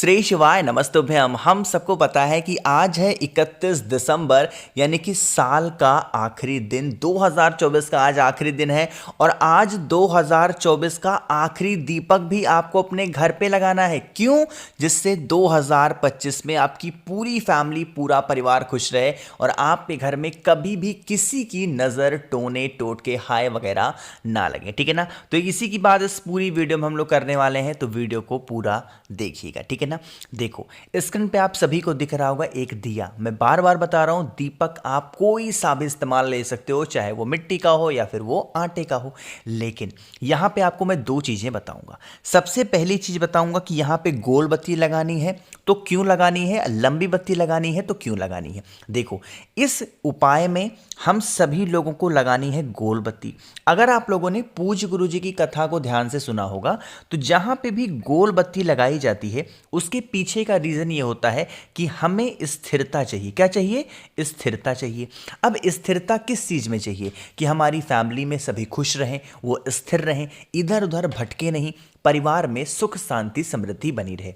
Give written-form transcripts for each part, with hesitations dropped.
श्री शिवाय नमस्तुभ्यम। हम सबको पता है कि आज है 31 दिसंबर यानी कि साल का आखिरी दिन। 2024 का आज आखिरी दिन है और आज 2024 का आखिरी दीपक भी आपको अपने घर पे लगाना है। क्यों? जिससे 2025 में आपकी पूरी फैमिली, पूरा परिवार खुश रहे और आपके घर में कभी भी किसी की नज़र, टोने, टोटके, हाय वगैरह ना लगे। ठीक है ना? तो इसी की बात इस पूरी वीडियो में हम लोग करने वाले हैं, तो वीडियो को पूरा देखिएगा। ठीक है ना? देखो, स्क्रीन पे आप सभी को दिख रहा होगा एक दिया। मैं बार बार बता रहा हूं, दीपक आप कोई सा भी इस्तेमाल ले सकते हो, चाहे वो मिट्टी का हो या फिर वो आटे का हो। लेकिन यहां पे आपको मैं दो चीजें बताऊंगा। सबसे पहली चीज बताऊंगा कि यहां पे गोल बत्ती लगानी है तो क्यों लगानी है, लंबी बत्ती लगानी है तो क्यों लगानी है। देखो, इस उपाय में हम सभी लोगों को लगानी है गोल बत्ती। अगर आप लोगों ने पूज्य गुरु जी की कथा को ध्यान से सुना होगा तो जहां पे भी गोल बत्ती लगाई जाती है उसके पीछे का रीजन ये होता है कि हमें स्थिरता चाहिए। क्या चाहिए? स्थिरता चाहिए। अब स्थिरता किस चीज में चाहिए? कि हमारी फैमिली में सभी खुश रहें, वो स्थिर रहें, इधर उधर भटके नहीं, परिवार में सुख शांति समृद्धि बनी रहे।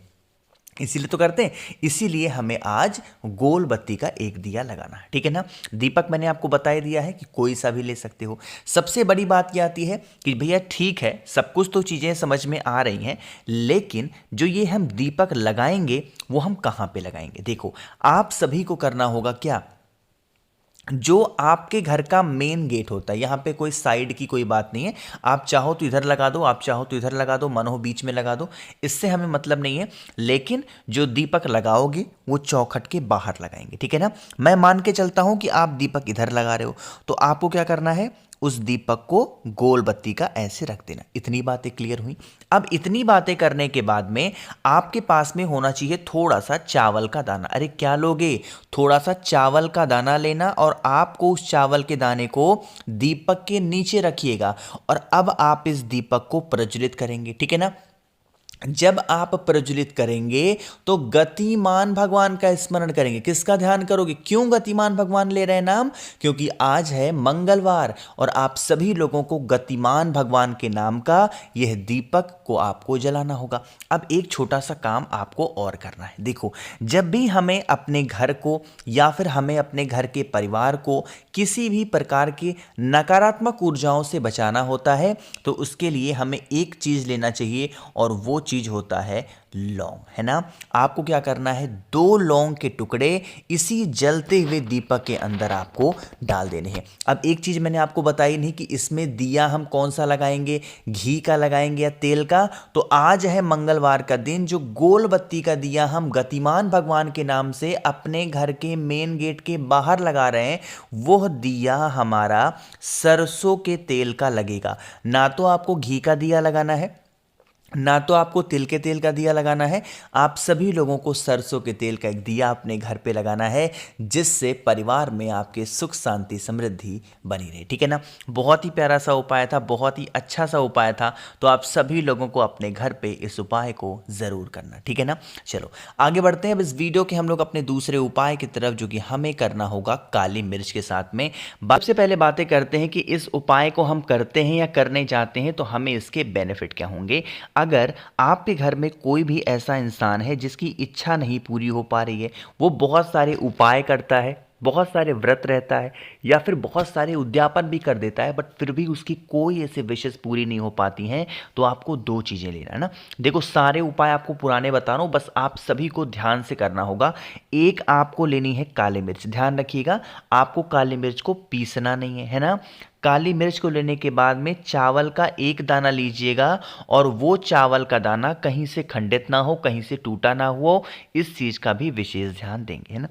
इसीलिए तो करते हैं, इसीलिए हमें आज गोल बत्ती का एक दिया लगाना है। ठीक है ना? दीपक मैंने आपको बता ही दिया है कि कोई सा भी ले सकते हो। सबसे बड़ी बात यह आती है कि भैया ठीक है, सब कुछ तो चीज़ें समझ में आ रही हैं, लेकिन जो ये हम दीपक लगाएंगे वो हम कहाँ पे लगाएंगे। देखो, आप सभी को करना होगा क्या, जो आपके घर का मेन गेट होता है, यहां पे कोई साइड की कोई बात नहीं है। आप चाहो तो इधर लगा दो, आप चाहो तो इधर लगा दो, मन हो बीच में लगा दो, इससे हमें मतलब नहीं है। लेकिन जो दीपक लगाओगे वो चौखट के बाहर लगाएंगे। ठीक है ना? मैं मान के चलता हूं कि आप दीपक इधर लगा रहे हो, तो आपको क्या करना है, उस दीपक को गोल बत्ती का ऐसे रख देना। इतनी बातें क्लियर हुई। अब इतनी बातें करने के बाद में आपके पास में होना चाहिए थोड़ा सा चावल का दाना। अरे क्या लोगे? थोड़ा सा चावल का दाना लेना और आपको उस चावल के दाने को दीपक के नीचे रखिएगा और अब आप इस दीपक को प्रज्वलित करेंगे। ठीक है ना? जब आप प्रज्वलित करेंगे तो गतिमान भगवान का स्मरण करेंगे। किसका ध्यान करोगे? क्यों गतिमान भगवान ले रहे हैं नाम? क्योंकि आज है मंगलवार और आप सभी लोगों को गतिमान भगवान के नाम का यह दीपक को आपको जलाना होगा। अब एक छोटा सा काम आपको और करना है। देखो, जब भी हमें अपने घर को या फिर हमें अपने घर के परिवार को किसी भी प्रकार की नकारात्मक ऊर्जाओं से बचाना होता है तो उसके लिए हमें एक चीज लेना चाहिए और वो चीज होता है लौंग। है ना? आपको क्या करना है, 2 लौंग के टुकड़े इसी जलते हुए दीपक के अंदर आपको डाल देने हैं। अब एक चीज मैंने आपको बताई नहीं कि इसमें दिया हम कौन सा लगाएंगे, घी का लगाएंगे या तेल का। तो आज है मंगलवार का दिन, जो गोल बत्ती का दिया हम गतिमान भगवान के नाम से अपने घर के मेन गेट के बाहर लगा रहे हैं, वो दिया हमारा सरसों के तेल का लगेगा। ना तो आपको घी का दिया लगाना है, ना तो आपको तिल के तेल का दिया लगाना है। आप सभी लोगों को सरसों के तेल का एक दिया अपने घर पे लगाना है, जिससे परिवार में आपके सुख शांति समृद्धि बनी रहे। ठीक है ना? बहुत ही प्यारा सा उपाय था, बहुत ही अच्छा सा उपाय था। तो आप सभी लोगों को अपने घर पे इस उपाय को जरूर करना। ठीक है ना? चलो आगे बढ़ते हैं। अब इस वीडियो के हम लोग अपने दूसरे उपाय की तरफ, जो कि हमें करना होगा काली मिर्च के साथ में। सबसे पहले बातें करते हैं कि इस उपाय को हम करते हैं या करने जाते हैं तो हमें इसके बेनिफिट क्या होंगे। अगर आपके घर में कोई भी ऐसा इंसान है जिसकी इच्छा नहीं पूरी हो पा रही है, वो बहुत सारे उपाय करता है, बहुत सारे व्रत रहता है या फिर बहुत सारे उद्यापन भी कर देता है, बट फिर भी उसकी कोई ऐसे विशेष पूरी नहीं हो पाती हैं, तो आपको 2 चीज़ें लेना है ना। देखो, सारे उपाय आपको पुराने बता रहा हूँ, बस आप सभी को ध्यान से करना होगा। एक आपको लेनी है काली मिर्च। ध्यान रखिएगा, आपको काली मिर्च को पीसना नहीं है ना। काली मिर्च को लेने के बाद में चावल का एक दाना लीजिएगा और वो चावल का दाना कहीं से खंडित ना हो, कहीं से टूटा ना हो, इस चीज़ का भी विशेष ध्यान देंगे। है ना?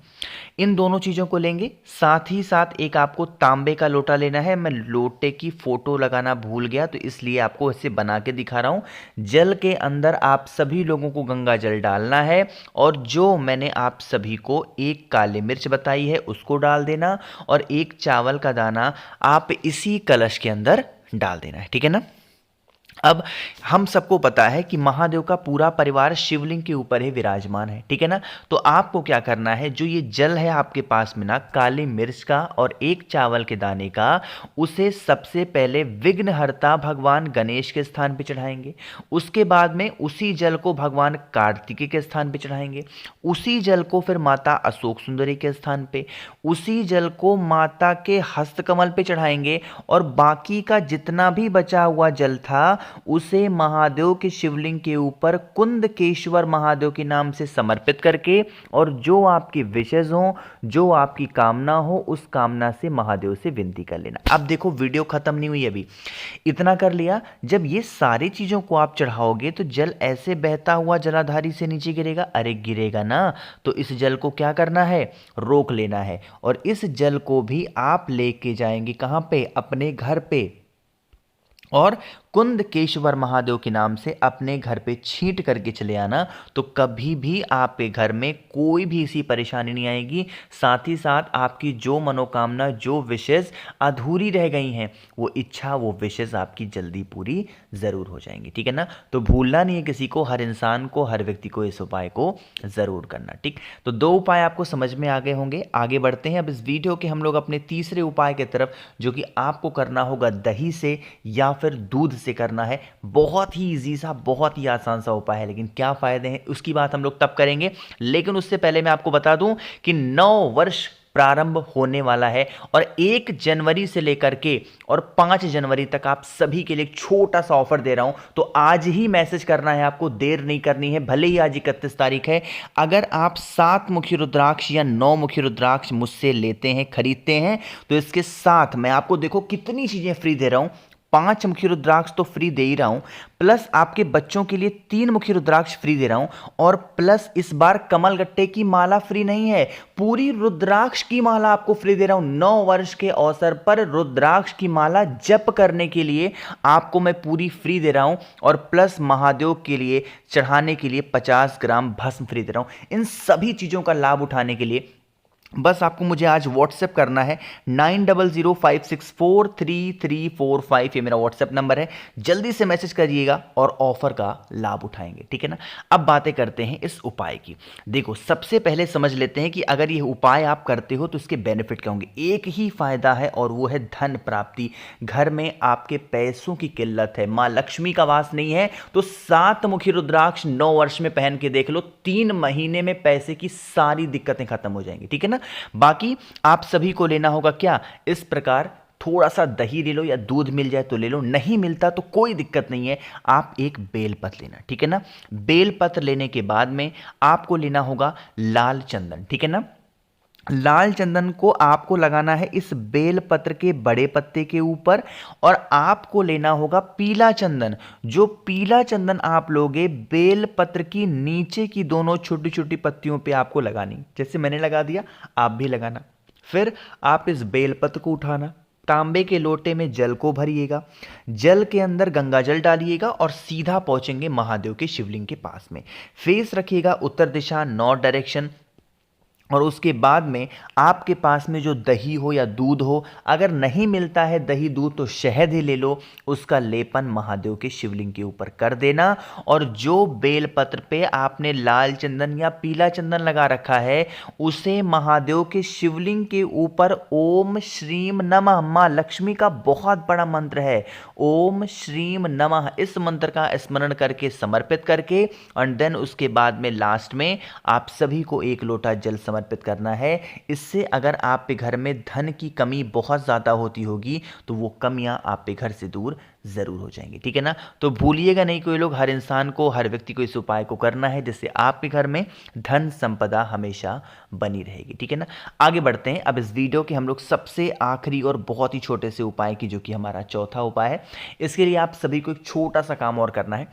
इन दोनों चीज़ों को लेंगे। साथ ही साथ एक आपको तांबे का लोटा लेना है। मैं लोटे की फोटो लगाना भूल गया तो इसलिए आपको इसे बना के दिखा रहा हूँ। जल के अंदर आप सभी लोगों को गंगा जल डालना है और जो मैंने आप सभी को एक काली मिर्च बताई है उसको डाल देना और एक चावल का दाना आप इसी कलश के अंदर डाल देना है। ठीक है ना? अब हम सबको पता है कि महादेव का पूरा परिवार शिवलिंग के ऊपर ही विराजमान है, ठीक है ना। तो आपको क्या करना है, जो ये जल है आपके पास में ना, काली मिर्च का और एक चावल के दाने का, उसे सबसे पहले विघ्नहर्ता भगवान गणेश के स्थान पे चढ़ाएंगे। उसके बाद में उसी जल को भगवान कार्तिकेय के स्थान पे चढ़ाएंगे। उसी जल को फिर माता अशोक सुंदरी के स्थान पे, उसी जल को माता के हस्तकमल पे चढ़ाएंगे, और बाकी का जितना भी बचा हुआ जल था उसे महादेव के शिवलिंग के ऊपर कुंदकेश्वर महादेव के नाम से समर्पित करके, और जो आपकी विशेष हो, जो आपकी कामना हो, उस कामना से महादेव से विनती कर लेना। अब देखो वीडियो खत्म नहीं हुई अभी, इतना कर लिया। जब ये सारी चीजों को आप चढ़ाओगे तो जल ऐसे बहता हुआ जलाधारी से नीचे गिरेगा। अरे गिरेगा ना, तो इस जल को क्या करना है, रोक लेना है, और इस जल को भी आप लेके जाएंगे कहां पे, अपने घर पे, और कुंदकेश्वर महादेव के नाम से अपने घर पे छींट करके चले आना। तो कभी भी आपके घर में कोई भी ऐसी परेशानी नहीं आएगी। साथ ही साथ आपकी जो मनोकामना, जो विशेष अधूरी रह गई हैं, वो इच्छा, वो विशेष आपकी जल्दी पूरी ज़रूर हो जाएंगी, ठीक है ना। तो भूलना नहीं है किसी को, हर इंसान को, हर व्यक्ति को इस उपाय को ज़रूर करना, ठीक। तो 2 उपाय आपको समझ में आ गए होंगे। आगे बढ़ते हैं अब इस वीडियो के हम लोग अपने तीसरे उपाय की तरफ, जो कि आपको करना होगा दही से या फिर दूध से करना है। बहुत ही इजी सा, बहुत ही आसान सा उपाय है, लेकिन क्या फायदे हैं उसकी बात हम लोग तब करेंगे। लेकिन उससे पहले मैं आपको बता दूं कि 9 वर्ष प्रारंभ होने वाला है, और 1 जनवरी से लेकर के और 5 जनवरी तक आप सभी के लिए एक छोटा सा ऑफर दे रहा हूं। तो आज ही मैसेज करना है आपको, देर नहीं करनी है। भले ही आज 31 तारीख है, अगर आप 7 मुखी रुद्राक्ष या 9 मुखी रुद्राक्ष मुझसे लेते हैं, खरीदते हैं, तो इसके साथ मैं आपको देखो कितनी चीजें फ्री दे रहा हूं। 5 मुखी रुद्राक्ष तो फ्री दे ही रहा हूं, प्लस आपके बच्चों के लिए 3 मुखी रुद्राक्ष फ्री दे रहा हूं, और प्लस इस बार कमल गट्टे की माला फ्री नहीं है, पूरी रुद्राक्ष की माला आपको फ्री दे रहा हूं। 9 वर्ष के अवसर पर रुद्राक्ष की माला जप करने के लिए आपको मैं पूरी फ्री दे रहा हूं, और प्लस महादेव के लिए चढ़ाने के लिए 50 ग्राम भस्म फ्री दे रहा हूं। इन सभी चीजों का लाभ उठाने के लिए बस आपको मुझे आज व्हाट्सएप करना है, 9005643345, ये मेरा व्हाट्सएप नंबर है। जल्दी से मैसेज करिएगा और ऑफर का लाभ उठाएंगे, ठीक है ना। अब बातें करते हैं इस उपाय की। देखो सबसे पहले समझ लेते हैं कि अगर ये उपाय आप करते हो तो इसके बेनिफिट क्या होंगे। एक ही फायदा है, और वो है धन प्राप्ति। घर में आपके पैसों की किल्लत है, मां लक्ष्मी का वास नहीं है, तो 7 मुखी रुद्राक्ष 9 वर्ष में पहन के देख लो, 3 महीने में पैसे की सारी दिक्कतें खत्म हो जाएंगी, ठीक है ना। बाकी आप सभी को लेना होगा क्या, इस प्रकार थोड़ा सा दही ले लो, या दूध मिल जाए तो ले लो, नहीं मिलता तो कोई दिक्कत नहीं है, आप एक बेलपत्र लेना, ठीक है ना। बेलपत्र लेने के बाद में आपको लेना होगा लाल चंदन, ठीक है ना। लाल चंदन को आपको लगाना है इस बेल पत्र के बड़े पत्ते के ऊपर, और आपको लेना होगा पीला चंदन। जो पीला चंदन आप लोगे, बेल पत्र की नीचे की दोनों छोटी छोटी पत्तियों पे आपको लगानी, जैसे मैंने लगा दिया आप भी लगाना। फिर आप इस बेल पत्र को उठाना, तांबे के लोटे में जल को भरिएगा, जल के अंदर गंगा जल डालिएगा, और सीधा पहुंचेंगे महादेव के शिवलिंग के पास में। फेस रखिएगा उत्तर दिशा, नॉर्थ डायरेक्शन, और उसके बाद में आपके पास में जो दही हो या दूध हो, अगर नहीं मिलता है दही दूध तो शहद ही ले लो, उसका लेपन महादेव के शिवलिंग के ऊपर कर देना। और जो बेलपत्र पे आपने लाल चंदन या पीला चंदन लगा रखा है, उसे महादेव के शिवलिंग के ऊपर ओम श्रीम नमः, मां लक्ष्मी का बहुत बड़ा मंत्र है, ओम श्रीम नमः, इस मंत्र का स्मरण करके समर्पित करके, एंड देन उसके बाद में लास्ट में आप सभी को 1 लोटा जल समर्पित करना है। इससे अगर आपके घर में धन की कमी बहुत ज़्यादा होती होगी तो वो कमियां आपके घर से दूर ज़रूर हो जाएंगी, ठीक है ना। तो भूलिएगा नहीं, कोई लोग, हर इंसान को, हर व्यक्ति को इस उपाय को करना है, जिससे आपके घर में धन संपदा हमेशा बनी रहेगी, ठीक है ना। आगे बढ़ते हैं अब इस वीडियो के हम लोग सबसे आखिरी और बहुत ही छोटे से उपाय की, जो कि हमारा चौथा उपाय है। इसके लिए आप सभी को एक छोटा सा काम और करना है,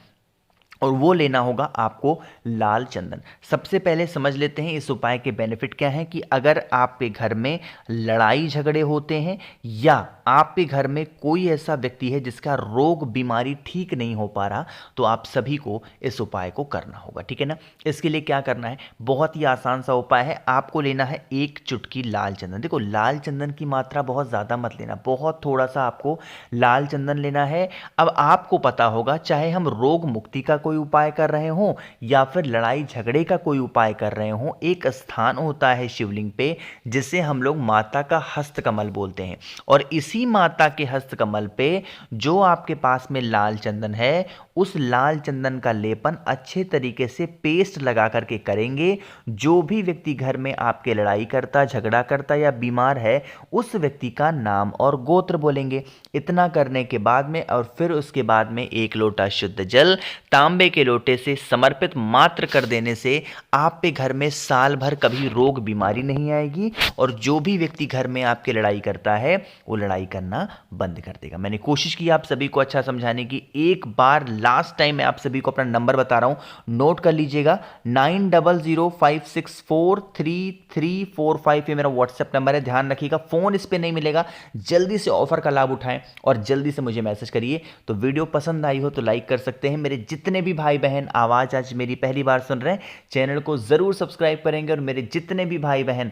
और वो लेना होगा आपको लाल चंदन। सबसे पहले समझ लेते हैं इस उपाय के बेनिफिट क्या हैं कि अगर आपके घर में लड़ाई झगड़े होते हैं या आपके घर में कोई ऐसा व्यक्ति है जिसका रोग बीमारी ठीक नहीं हो पा रहा, तो आप सभी को इस उपाय को करना होगा, ठीक है ना। इसके लिए क्या करना है, बहुत ही आसान सा उपाय है। आपको लेना है 1 चुटकी लाल चंदन। देखो, लाल चंदन की मात्रा बहुत ज़्यादा मत लेना, बहुत थोड़ा सा आपको लाल चंदन लेना है। अब आपको पता होगा, चाहे हम रोग मुक्ति का कोई उपाय कर रहे हों या फिर लड़ाई झगड़े का कोई उपाय कर रहे हों, एक स्थान होता है शिवलिंग पे जिसे हम लोग माता का हस्तकमल बोलते हैं। और इसी माता के हस्तकमल पे जो आपके पास में लाल चंदन है, उस लाल चंदन का लेपन अच्छे तरीके से पेस्ट लगा करके करेंगे। जो भी व्यक्ति घर में आपके लड़ाई करता, झगड़ा करता या बीमार है, उस व्यक्ति का नाम और गोत्र बोलेंगे। इतना करने के बाद में और फिर उसके बाद में 1 लोटा शुद्ध जल तांबे के लोटे से समर्पित मात्र कर देने से आप पे घर में साल भर कभी रोग बीमारी नहीं आएगी। और जो भी व्यक्ति घर में आपके लड़ाई करता है, वो लड़ाई करना बंद कर देगा। मैंने कोशिश की आप सभी को अच्छा समझाने की। एक बार लास्ट टाइम मैं आप सभी को अपना नंबर बता रहा हूं, नोट कर लीजिएगा। 9005643345 ये मेरा व्हाट्सएप नंबर है, ध्यान रखिएगा। फोन इस पे नहीं मिलेगा। जल्दी से ऑफर का लाभ उठाएं और जल्दी से मुझे मैसेज करिए। तो वीडियो पसंद आई हो तो लाइक कर सकते हैं। मेरे जितने भी भाई बहन आवाज आज मेरी पहली बार सुन रहे हैं, चैनल को जरूर सब्सक्राइब करेंगे। और मेरे जितने भी भाई बहन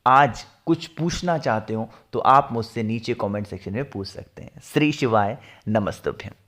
आज कुछ पूछना चाहते हो तो आप मुझसे नीचे कमेंट सेक्शन में पूछ सकते हैं। श्री शिवाय नमस्तुभ्यं।